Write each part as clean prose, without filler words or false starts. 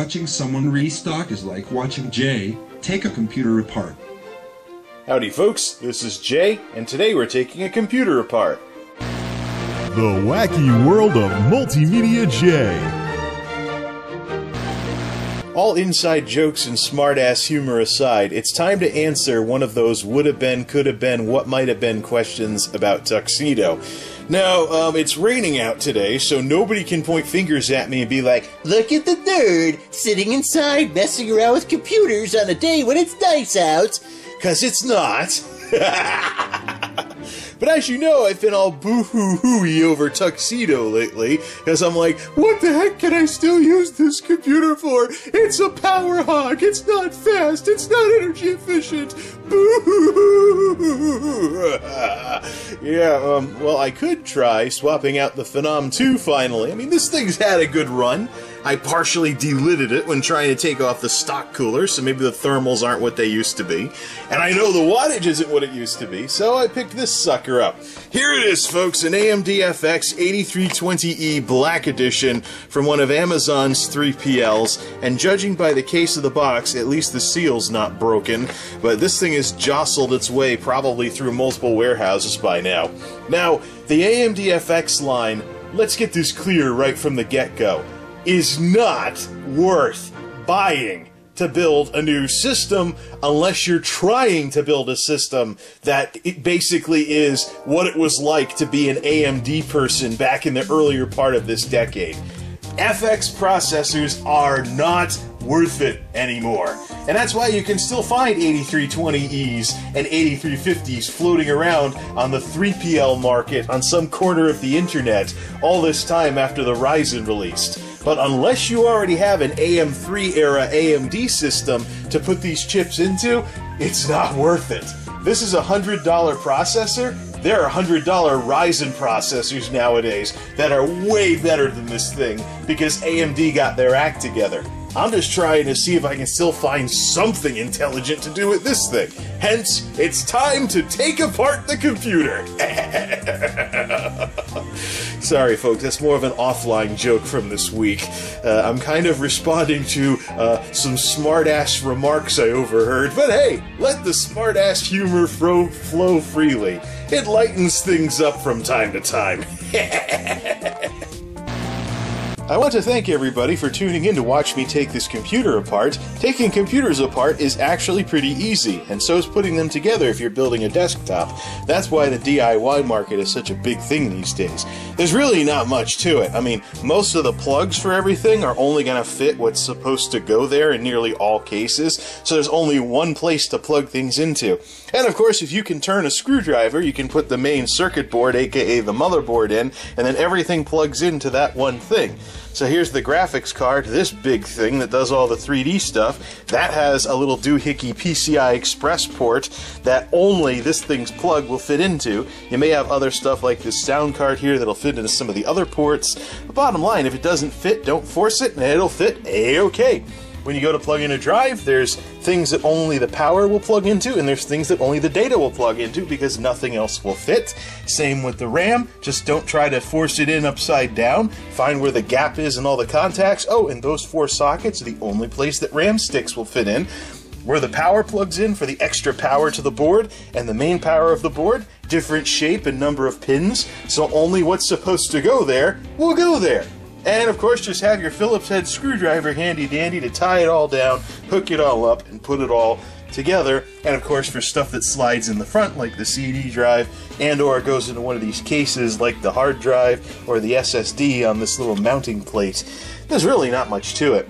Watching someone restock is like watching Jay take a computer apart. Howdy folks, this is Jay, and today we're taking a computer apart. The wacky world of MultimediaJay. All inside jokes and smart-ass humor aside, it's time to answer one of those would-have been, could-have been, what-might-have been questions about Tuxedo. Now, it's raining out today, so nobody can point fingers at me and be like, "Look at the nerd sitting inside messing around with computers on a day when it's nice out." 'Cause it's not. But as you know, I've been all boo-hoo-hooey over Tuxedo lately, because I'm like, what the heck can I still use this computer for? It's a power hog, it's not fast, it's not energy efficient, boo-hoo-hoo. Yeah, well, I could try swapping out the Phenom 2 finally. I mean, this thing's had a good run. I partially delidded it when trying to take off the stock cooler, so maybe the thermals aren't what they used to be. And I know the wattage isn't what it used to be, so I picked this sucker up. Here it is, folks, an AMD FX-8320e Black Edition from one of Amazon's 3PLs, and judging by the case of the box, at least the seal's not broken, but this thing has jostled its way probably through multiple warehouses by now. Now, the AMD FX line, let's get this clear right from the get-go, is not worth buying to build a new system unless you're trying to build a system that it basically is what it was like to be an AMD person back in the earlier part of this decade. FX processors are not worth it anymore. And that's why you can still find 8320Es and 8350s floating around on the 3PL market on some corner of the internet all this time after the Ryzen released. But unless you already have an AM3 era AMD system to put these chips into, it's not worth it. This is a $100 processor. There are $100 Ryzen processors nowadays that are way better than this thing because AMD got their act together. I'm just trying to see if I can still find something intelligent to do with this thing. Hence, it's time to take apart the computer. Sorry, folks, that's more of an offline joke from this week. I'm kind of responding to some smart-ass remarks I overheard, but hey, let the smart-ass humor flow freely. It lightens things up from time to time. I want to thank everybody for tuning in to watch me take this computer apart. Taking computers apart is actually pretty easy, and so is putting them together if you're building a desktop. That's why the DIY market is such a big thing these days. There's really not much to it. I mean, most of the plugs for everything are only going to fit what's supposed to go there in nearly all cases, so there's only one place to plug things into. And of course, if you can turn a screwdriver, you can put the main circuit board, aka the motherboard, in, and then everything plugs into that one thing. So here's the graphics card, this big thing that does all the 3D stuff. That has a little doohickey PCI Express port that only this thing's plug will fit into. You may have other stuff like this sound card here that'll fit into some of the other ports. The bottom line, if it doesn't fit, don't force it, and it'll fit A-OK. When you go to plug in a drive, there's things that only the power will plug into, and there's things that only the data will plug into because nothing else will fit. Same with the RAM, just don't try to force it in upside down. Find where the gap is in all the contacts. Oh, and those 4 sockets are the only place that RAM sticks will fit in. Where the power plugs in for the extra power to the board, and the main power of the board, different shape and number of pins, so only what's supposed to go there will go there. And of course, just have your Phillips head screwdriver handy dandy to tie it all down, hook it all up, and put it all together. And of course, for stuff that slides in the front, like the CD drive, and or goes into one of these cases like the hard drive or the SSD on this little mounting plate, there's really not much to it.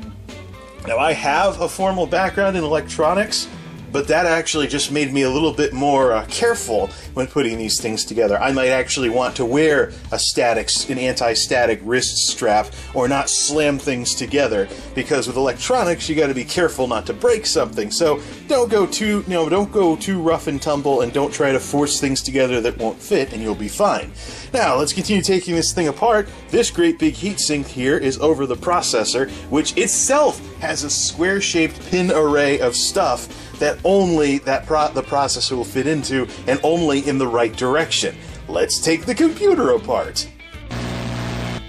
Now, I have a formal background in electronics, but that actually just made me a little bit more careful when putting these things together. I might actually want to wear an anti-static wrist strap or not slam things together, because with electronics you got to be careful not to break something. So don't go too rough and tumble, and don't try to force things together that won't fit, and you'll be fine. Now let's continue taking this thing apart. This great big heatsink here is over the processor, which itself has a square-shaped pin array of stuff that only the processor will fit into, and only in the right direction. Let's take the computer apart.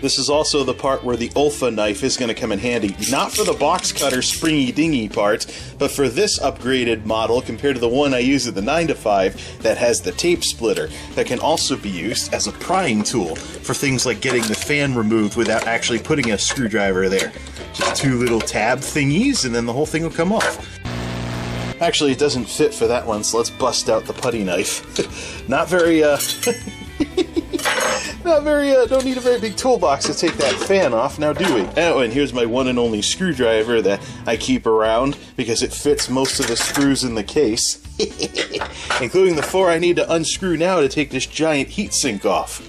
This is also the part where the Ulfa knife is going to come in handy. Not for the box cutter springy dingy part, but for this upgraded model compared to the one I use at the 9to5 that has the tape splitter that can also be used as a prying tool for things like getting the fan removed without actually putting a screwdriver there. Just two little tab thingies and then the whole thing will come off. Actually, it doesn't fit for that one, so let's bust out the putty knife. Not very, don't need a very big toolbox to take that fan off, now do we? Oh, and here's my one and only screwdriver that I keep around because it fits most of the screws in the case. Including the 4 I need to unscrew now to take this giant heatsink off.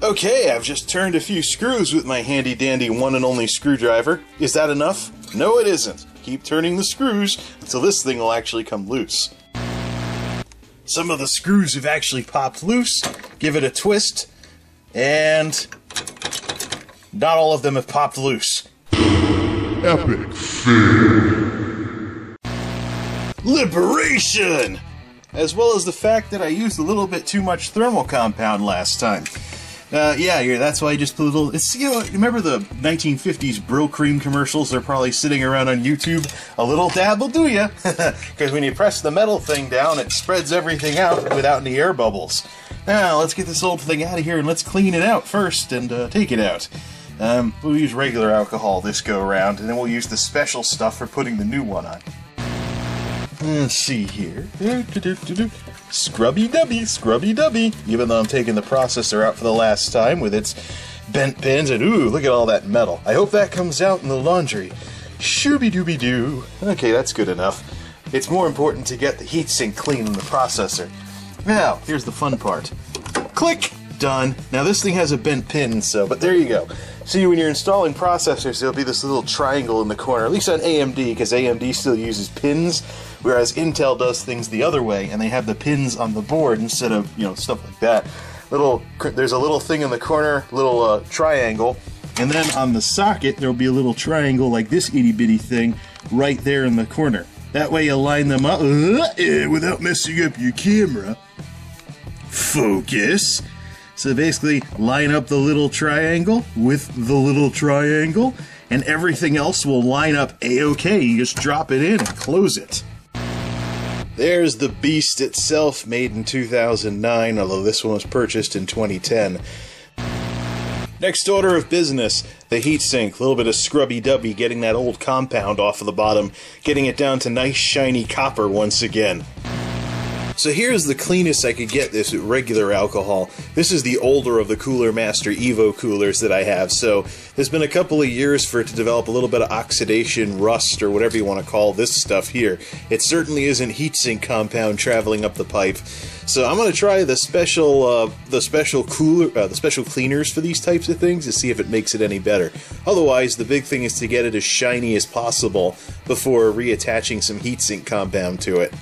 Okay, I've just turned a few screws with my handy dandy one and only screwdriver. Is that enough? No, it isn't. Keep turning the screws until this thing will actually come loose. Some of the screws have actually popped loose. Give it a twist, and not all of them have popped loose. Epic fail. Liberation! As well as the fact that I used a little bit too much thermal compound last time. Yeah, that's why I just put a little... It's, you know, remember the 1950s Brill Cream commercials? They're probably sitting around on YouTube. A little dab will do ya. Because when you press the metal thing down, it spreads everything out without any air bubbles. Now, let's get this old thing out of here and let's clean it out first and take it out. We'll use regular alcohol this go around, and then we'll use the special stuff for putting the new one on. Let's see here. Scrubby-dubby, scrubby-dubby. Even though I'm taking the processor out for the last time with its bent pins, and ooh, look at all that metal. I hope that comes out in the laundry. Shooby-dooby-doo. Okay, that's good enough. It's more important to get the heatsink clean than the processor. Now, here's the fun part. Click! Done. Now this thing has a bent pin, but there you go. See, when you're installing processors, there'll be this little triangle in the corner, at least on AMD, because AMD still uses pins, whereas Intel does things the other way, and they have the pins on the board instead of, you know, stuff like that. There's a little thing in the corner, little triangle, and then on the socket, there'll be a little triangle like this itty-bitty thing right there in the corner. That way you line them up without messing up your camera. Focus. So basically, line up the little triangle with the little triangle, and everything else will line up a-okay. You just drop it in and close it. There's the beast itself, made in 2009, although this one was purchased in 2010. Next order of business, the heatsink. A little bit of scrubby-dubby, getting that old compound off of the bottom, getting it down to nice shiny copper once again. So here's the cleanest I could get this with regular alcohol. This is the older of the Cooler Master Evo coolers that I have, so there's been a couple of years for it to develop a little bit of oxidation, rust, or whatever you want to call this stuff here. It certainly isn't heatsink compound traveling up the pipe. So I'm going to try the special cleaners for these types of things to see if it makes it any better. Otherwise, the big thing is to get it as shiny as possible before reattaching some heatsink compound to it.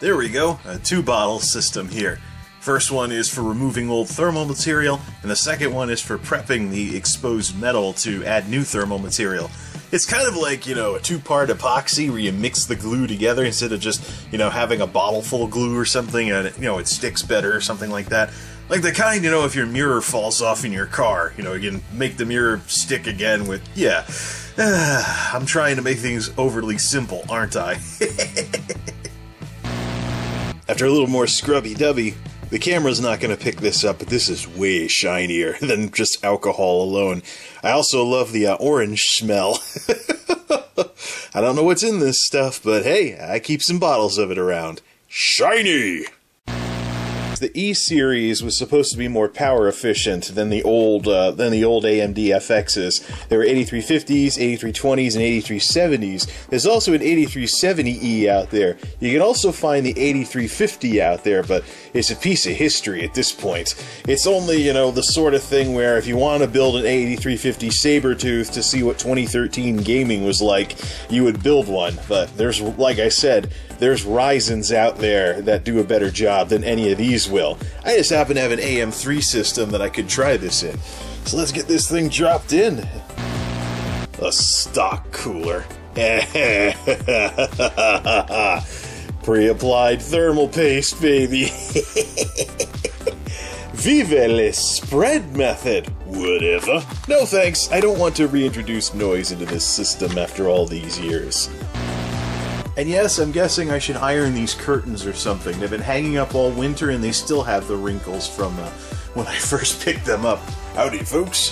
There we go, a 2-bottle system here. First one is for removing old thermal material, and the second one is for prepping the exposed metal to add new thermal material. It's kind of like, you know, a 2-part epoxy where you mix the glue together instead of just, you know, having a bottle full of glue or something and, you know, it sticks better or something like that. Like the kind, you know, if your mirror falls off in your car, you know, you can make the mirror stick again with, yeah. I'm trying to make things overly simple, aren't I? After a little more scrubby-dubby, the camera's not going to pick this up, but this is way shinier than just alcohol alone. I also love the orange smell. I don't know what's in this stuff, but hey, I keep some bottles of it around. Shiny! The E-series was supposed to be more power efficient than the old AMD FXs. There were 8350s, 8320s, and 8370s. There's also an 8370e out there. You can also find the 8350 out there, but it's a piece of history at this point. It's only, you know, the sort of thing where if you want to build an 8350 Sabertooth to see what 2013 gaming was like, you would build one. But there's, like I said, there's Ryzens out there that do a better job than any of these will. I just happen to have an AM3 system that I could try this in. So let's get this thing dropped in. A stock cooler. Pre-applied thermal paste, baby. Vive le spread method. Whatever. No thanks, I don't want to reintroduce noise into this system after all these years. And yes, I'm guessing I should iron these curtains or something. They've been hanging up all winter and they still have the wrinkles from when I first picked them up. Howdy, folks.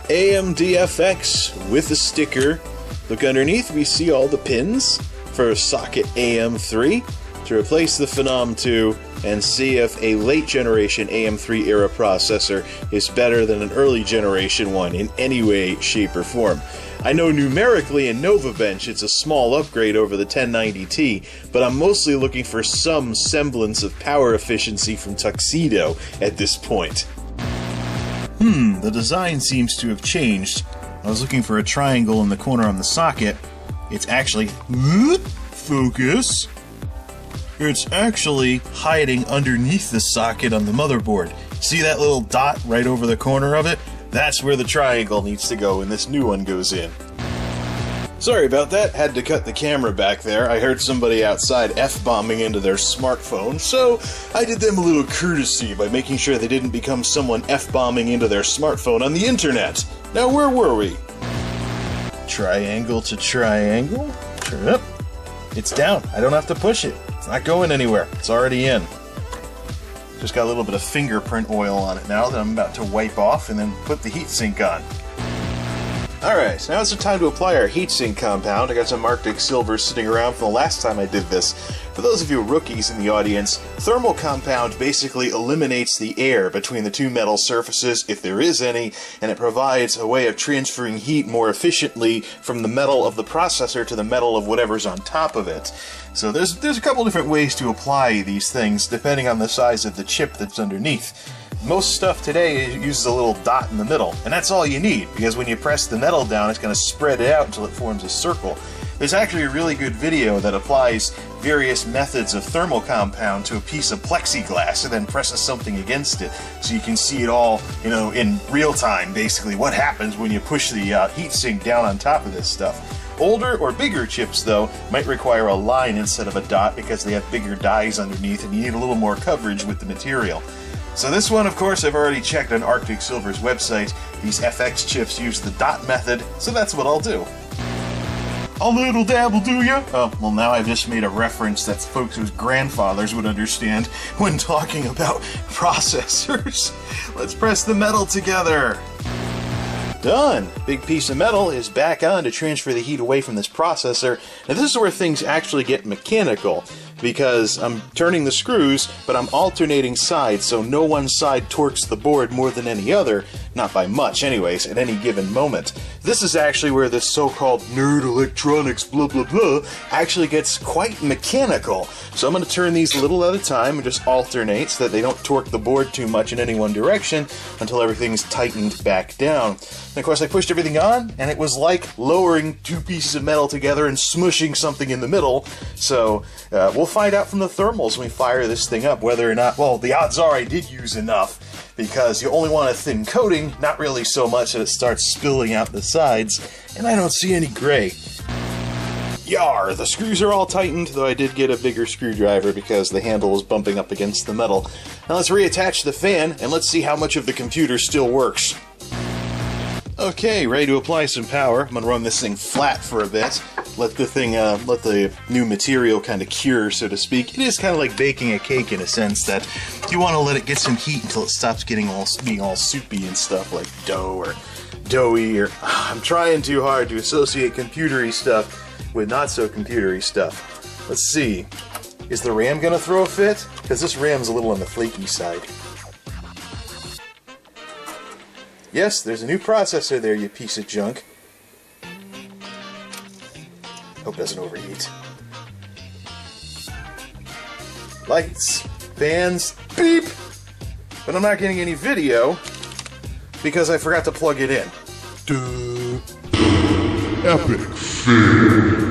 AMD FX with a sticker. Look underneath, we see all the pins for socket AM3 to replace the Phenom 2 and see if a late generation AM3 era processor is better than an early generation one in any way, shape, or form. I know numerically in NovaBench it's a small upgrade over the 1090Ti, but I'm mostly looking for some semblance of power efficiency from Tuxedo at this point. The design seems to have changed. I was looking for a triangle in the corner on the socket. It's actually... focus! It's actually hiding underneath the socket on the motherboard. See that little dot right over the corner of it? That's where the triangle needs to go when this new one goes in. Sorry about that, had to cut the camera back there. I heard somebody outside F-bombing into their smartphone, so I did them a little courtesy by making sure they didn't become someone F-bombing into their smartphone on the internet. Now where were we? Triangle to triangle? Yep. It's down. I don't have to push it. It's not going anywhere. It's already in. Just got a little bit of fingerprint oil on it now that I'm about to wipe off and then put the heatsink on. Alright, so now it's the time to apply our heatsink compound. I got some Arctic Silver sitting around from the last time I did this. For those of you rookies in the audience, thermal compound basically eliminates the air between the two metal surfaces, if there is any, and it provides a way of transferring heat more efficiently from the metal of the processor to the metal of whatever's on top of it. So there's a couple different ways to apply these things, depending on the size of the chip that's underneath. Most stuff today uses a little dot in the middle, and that's all you need, because when you press the metal down, it's going to spread it out until it forms a circle. There's actually a really good video that applies various methods of thermal compound to a piece of plexiglass and then presses something against it, so you can see it all, in real time, basically, what happens when you push the heatsink down on top of this stuff. Older or bigger chips, though, might require a line instead of a dot because they have bigger dies underneath and you need a little more coverage with the material. So this one, of course, I've already checked on Arctic Silver's website. These FX chips use the dot method, so that's what I'll do. A little dabble, do ya? Oh, well, now I've just made a reference that folks whose grandfathers would understand when talking about processors. Let's press the metal together. Done! Big piece of metal is back on to transfer the heat away from this processor. Now this is where things actually get mechanical, because I'm turning the screws, but I'm alternating sides, so no one side torques the board more than any other, not by much anyways, at any given moment. This is actually where this so-called nerd electronics blah blah blah actually gets quite mechanical. So I'm going to turn these a little at a time and just alternate so that they don't torque the board too much in any one direction until everything's tightened back down. And of course I pushed everything on, and it was like lowering two pieces of metal together and smushing something in the middle. So we'll find out from the thermals when we fire this thing up whether or not, well, the odds are I did use enough, because you only want a thin coating, not really so much that it starts spilling out the sides, and I don't see any gray. Yar! The screws are all tightened, though I did get a bigger screwdriver because the handle was bumping up against the metal. Now let's reattach the fan, and let's see how much of the computer still works. Okay, ready to apply some power. I'm gonna run this thing flat for a bit. Let the new material kind of cure, so to speak. It is kind of like baking a cake in a sense that you want to let it get some heat until it stops being all soupy and stuff like dough or doughy. Or I'm trying too hard to associate computery stuff with not so computery stuff. Let's see. Is the RAM gonna throw a fit? Because this RAM's a little on the flaky side. Yes, there's a new processor there, you piece of junk. Hope it doesn't overheat. Lights, fans, beep! But I'm not getting any video because I forgot to plug it in. Duh. Epic fail.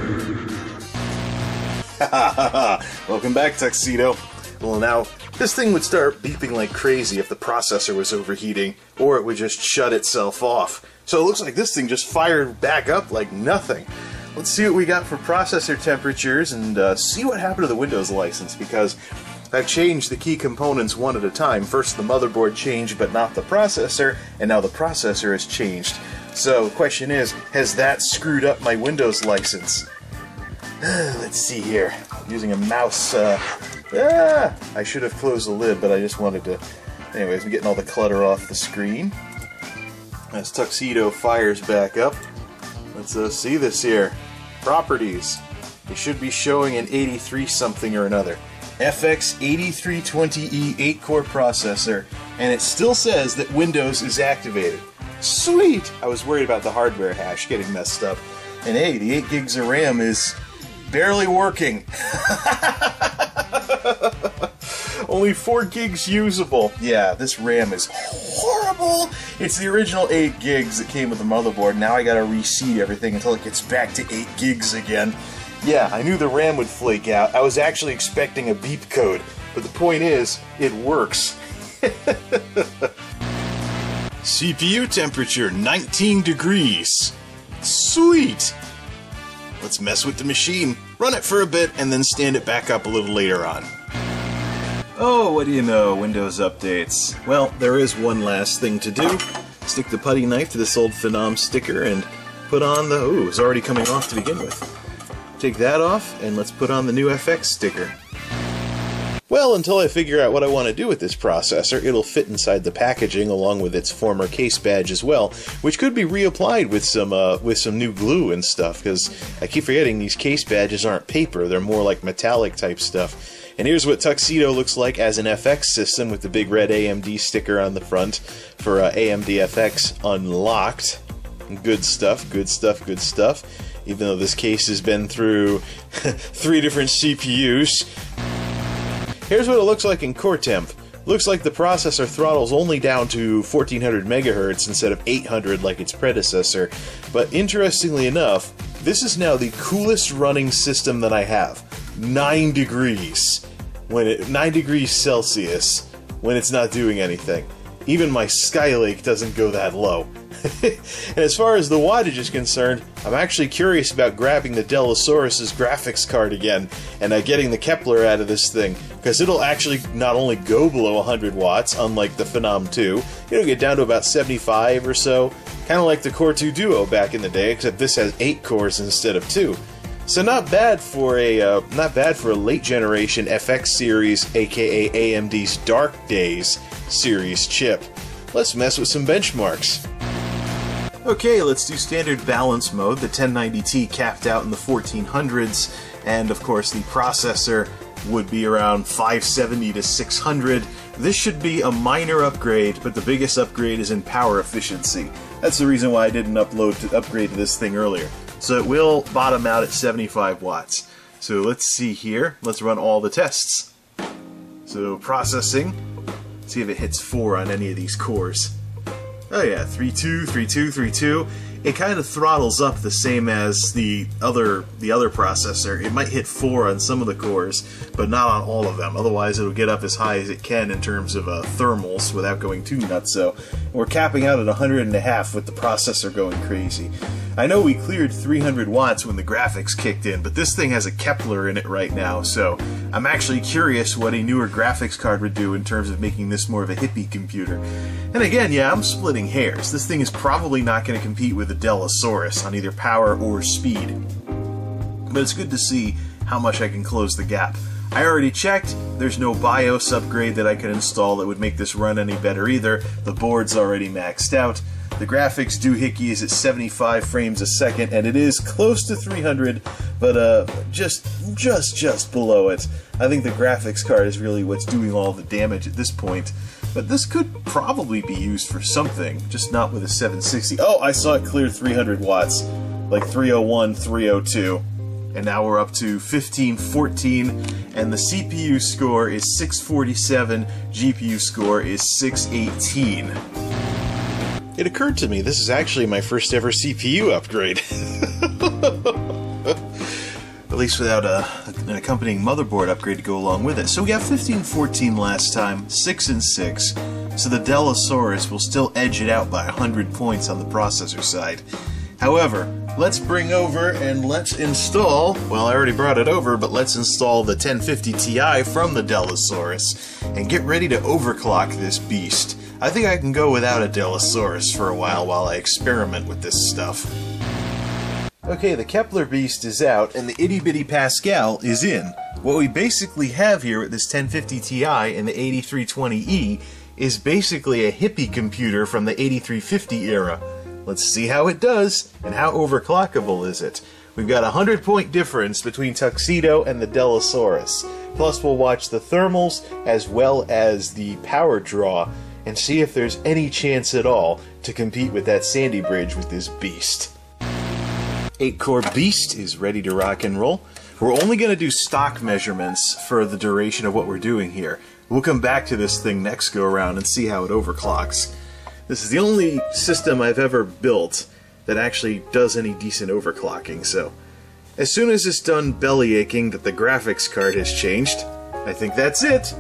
Welcome back, Tuxedo. Well, now, this thing would start beeping like crazy if the processor was overheating, or it would just shut itself off. So it looks like this thing just fired back up like nothing. Let's see what we got for processor temperatures and see what happened to the Windows license, because I've changed the key components one at a time. First the motherboard changed, but not the processor, and now the processor has changed. So the question is, has that screwed up my Windows license? Let's see here. I'm using a mouse. I should have closed the lid, but I just wanted to... Anyways, I'm getting all the clutter off the screen. As Tuxedo fires back up, let's see this here. Properties. It should be showing an 83 something or another. FX-8320e 8-core processor, and it still says that Windows is activated. Sweet! I was worried about the hardware hash getting messed up. And hey, the 8 gigs of RAM is barely working. Only 4 gigs usable. Yeah, this RAM is horrible. It's the original 8 gigs that came with the motherboard. Now I gotta reseed everything until it gets back to 8 gigs again. Yeah, I knew the RAM would flake out. I was actually expecting a beep code. But the point is, it works. CPU temperature, 19 degrees. Sweet! Let's mess with the machine, run it for a bit, and then stand it back up a little later on. Oh, what do you know, Windows updates. Well, there is one last thing to do. Stick the putty knife to this old Phenom sticker and put on the... Ooh, it's already coming off to begin with. Take that off, and let's put on the new FX sticker. Well, until I figure out what I want to do with this processor, it'll fit inside the packaging along with its former case badge as well, which could be reapplied with some new glue and stuff, because I keep forgetting these case badges aren't paper, they're more like metallic type stuff. And here's what Tuxedo looks like as an FX system with the big red AMD sticker on the front for AMD FX unlocked. Good stuff, good stuff, good stuff. Even though this case has been through 3 different CPUs. Here's what it looks like in core temp. Looks like the processor throttles only down to 1400 megahertz instead of 800 like its predecessor. But interestingly enough, this is now the coolest running system that I have. 9 degrees. 9 degrees Celsius when it's not doing anything. Even my Skylake doesn't go that low. And as far as the wattage is concerned, I'm actually curious about grabbing the Delosaurus's graphics card again and getting the Kepler out of this thing, because it'll actually not only go below 100 watts, unlike the Phenom 2, it'll get down to about 75 or so, kind of like the Core 2 Duo back in the day, except this has 8 cores instead of 2. So not bad for a late generation FX series, aka AMD's Dark Days series chip. Let's mess with some benchmarks. Okay, let's do standard balance mode. The 1090Ti capped out in the 1400s, and of course the processor would be around 570 to 600. This should be a minor upgrade, but the biggest upgrade is in power efficiency. That's the reason why I didn't upgrade to this thing earlier. So it will bottom out at 75 watts. So let's see here. Let's run all the tests. So processing. See if it hits 4 on any of these cores. Oh yeah, 3.2, 3.2, 3.2. It kind of throttles up the same as the other processor. It might hit 4 on some of the cores, but not on all of them. Otherwise, it'll get up as high as it can in terms of thermals without going too nuts. So we're capping out at 100.5 with the processor going crazy. I know we cleared 300 watts when the graphics kicked in, but this thing has a Kepler in it right now, so I'm actually curious what a newer graphics card would do in terms of making this more of a hippie computer. And again, yeah, I'm splitting hairs. This thing is probably not going to compete with the Delosaurus on either power or speed. But it's good to see how much I can close the gap. I already checked, there's no BIOS upgrade that I can install that would make this run any better either. The board's already maxed out. The graphics doohickey is at 75 frames a second, and it is close to 300, but just below it. I think the graphics card is really what's doing all the damage at this point. But this could probably be used for something, just not with a 760. Oh, I saw it clear 300 watts, like 301, 302. And now we're up to 1514, and the CPU score is 647, GPU score is 618. It occurred to me this is actually my first ever CPU upgrade. At least without an accompanying motherboard upgrade to go along with it. So we got 1514 last time, 6 and 6. So the Delosaurus will still edge it out by 100 points on the processor side. However, let's bring over and let's install, well, I already brought it over, but let's install the 1050 Ti from the Dellosaurus and get ready to overclock this beast. I think I can go without a Dellosaurus for a while I experiment with this stuff. Okay, the Kepler beast is out and the itty bitty Pascal is in. What we basically have here with this 1050 Ti and the 8320e is basically a hippie computer from the 8350 era. Let's see how it does, and how overclockable is it. We've got a 100-point difference between Tuxedo and the Dellosaurus. Plus we'll watch the thermals as well as the power draw and see if there's any chance at all to compete with that Sandy Bridge with this beast. 8-core beast is ready to rock and roll. We're only going to do stock measurements for the duration of what we're doing here. We'll come back to this thing next go around and see how it overclocks. This is the only system I've ever built that actually does any decent overclocking, so as soon as it's done belly aching that the graphics card has changed, I think that's it.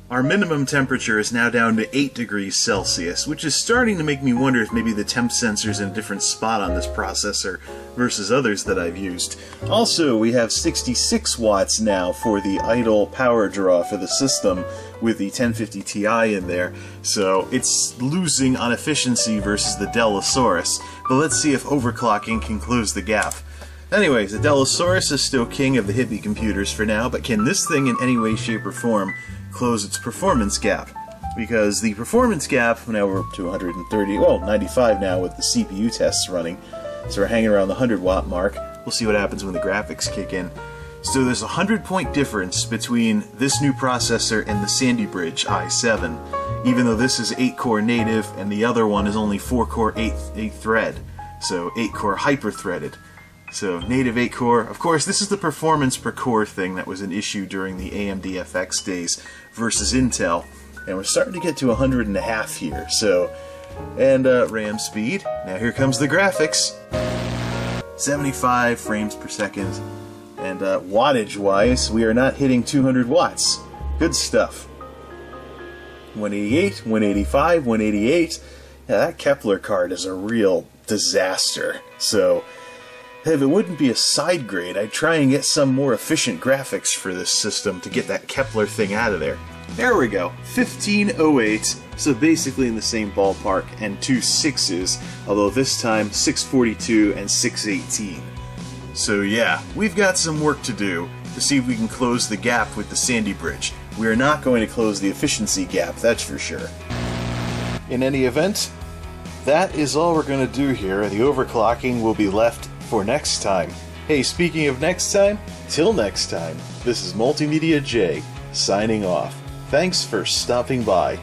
Our minimum temperature is now down to 8 degrees Celsius, which is starting to make me wonder if maybe the temp sensor's in a different spot on this processor versus others that I've used. Also, we have 66 watts now for the idle power draw for the system with the 1050 Ti in there, so it's losing on efficiency versus the Dellosaurus, but let's see if overclocking can close the gap. Anyways, the Dellosaurus is still king of the hippie computers for now, but can this thing in any way, shape, or form close its performance gap? Because the performance gap, now we're up to 130, well, 95 now with the CPU tests running, so we're hanging around the 100 watt mark. We'll see what happens when the graphics kick in. So there's a 100-point difference between this new processor and the Sandy Bridge i7, even though this is 8-core native and the other one is only 4-core 8 thread, so 8-core hyper-threaded. So native 8-core, of course this is the performance per core thing that was an issue during the AMD FX days versus Intel, and we're starting to get to 100.5 here, so, and RAM speed, now here comes the graphics, 75 frames per second, and wattage wise we are not hitting 200 watts, good stuff. 188, 185, 188, yeah, that Kepler card is a real disaster, so if it wouldn't be a side grade, I'd try and get some more efficient graphics for this system to get that Kepler thing out of there. There we go, 1508, so basically in the same ballpark, and 2 6s, although this time 642 and 618. So yeah, we've got some work to do to see if we can close the gap with the Sandy Bridge. We are not going to close the efficiency gap, that's for sure. In any event, that is all we're going to do here. The overclocking will be left for next time. Hey, speaking of next time, till next time, this is MultimediaJay signing off. Thanks for stopping by.